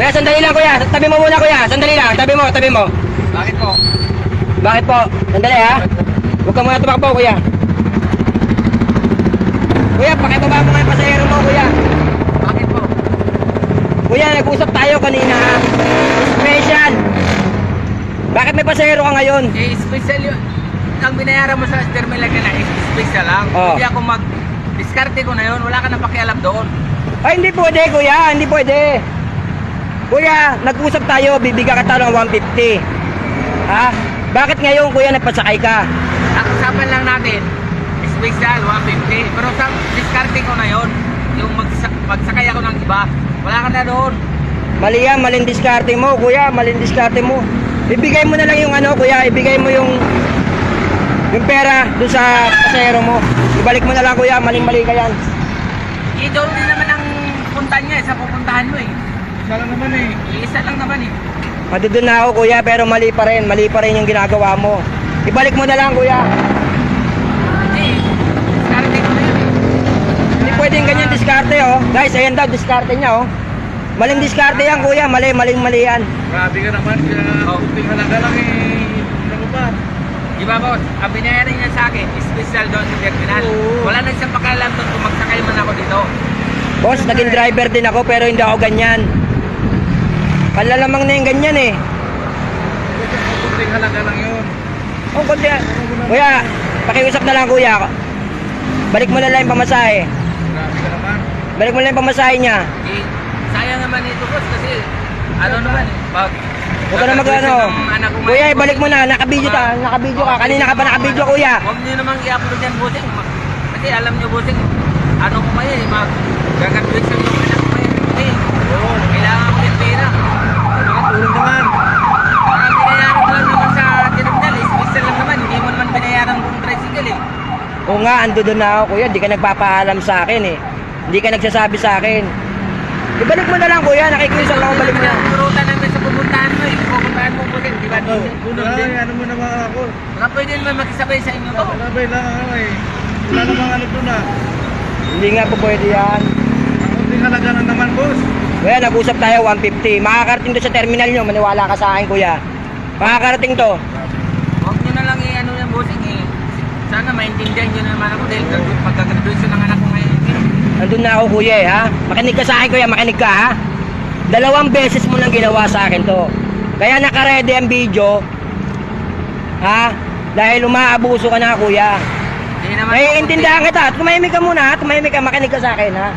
Kuya, sandali lang kuya. Tabi mo muna kuya. Sandali lang. Tabi mo, tabi mo. Bakit po? Bakit po? Sandali ha. Huwag ka muna tumakbo kuya. Kuya, pakibaba mo nga yung pasahero mo kuya. Bakit po? Kuya, nag-usap tayo kanina ha. Special. Bakit may pasahero ka ngayon? Eh, special yun. Ang binayaran mo sa terminal ka na, special lang. Oh. Hindi ako mag-discarte ko na yun. Wala ka nang pakialam doon. Ay, hindi pwede kuya. Hindi pwede. Kuya, nag-usap tayo. Bibigyan ka tayo ng 150. Ha? Bakit ngayon kuya nagpasakay ka? Ang usapan lang natin, special, 150. Pero sa discarte ko na yun. Yung magsakay ako ng iba. Wala ka na doon. Mali yan, maling diskarte mo kuya. Maling diskarte mo. Ibigay mo na lang yung ano kuya. Ibigay mo yung pera doon sa pasahero mo. Ibalik mo na lang kuya. Maling-mali ka yan. Doon din naman ang punta niya sa pupuntahan mo eh. Isa lang naman eh. Isa lang naman eh. Madudun na ako kuya, pero mali pa rin. Mali pa rin yung ginagawa mo. Ibalik mo na lang kuya. Hindi. Discarte ko na yun eh. Hindi pwedeng ganyan diskarte oh. Guys, ayan daw diskarte niya oh. Maling diskarte yan kuya. Maling-mali yan. Grabe ka naman. Kunting halaga lang eh. Ano ba? Di ba boss? Ang binayaran niya sa akin, special doon sa terminal. Oo. Wala na siyang pakialam doon kung magsakay man ako dito. Boss, naging driver din ako pero hindi ako ganyan. Panlalamang na yung ganyan eh. Kunting halaga lang yun. Oh, kundi. Kuya, pakiusap na lang kuya. Balik mo na lang yung pamasahe. Grabe ka naman. Balik mo na lang yung pamasahe niya. Eh, sayang naman ito boss kasi ano naman eh. Huwag ka na mag-ano. Kuya, ibalik mo na. Nakabidyo ka. Nakabidyo ka. Kanina ka pa nakabidyo kuya. Huwag niyo namang i-upload yan bossing. Kasi alam niyo bossing, ano ko kayo eh, mag-graduation yung anak ko kayo. Eh, kailangan ko yung pera. Tulong naman. Ang binayaran ko lang naman sa terminal eh, special lang naman. Hindi mo naman binayaran kung tricycle eh. Oo nga, ando doon na ako kuya. Hindi ka nagpapaalam sa akin eh. Hindi ka nagsasabi sa akin. Ibalik mo na lang kuya. Nakikiusap ako balik mo na. Purutan namin sa pupuntahan mo eh. Pupuntahan mo bossing, di ba? Tulong din. Ano mo naman ako? Baka pwede naman makisabay sa inyo to. Sabay lang ako eh. Wala namang ano doon ah. Hindi nga po pwede yan. Ang kunting halaga lang naman boss. Kuya, nag-usap tayo 150. Makakarating to sa terminal nyo. Maniwala ka sa akin kuya. Makakarating to. Huwag nyo na lang i-ano yung bossing eh. Sana maintindihan nyo naman ako dahil pagka-graduation ng anak ko ngayon eh. Nandun na ako kuya eh ha. Makinig ka sa akin kuya. Makinig ka ha. 2 beses mo nang ginawa sa akin to. Kaya naka-ready ang video. Ha? Dahil umaabuso ka na kuya. Hindi naman Naiintindihan kita. Tumahimik ka muna ha. Tumahimik ka. Makinig ka sa akin ha.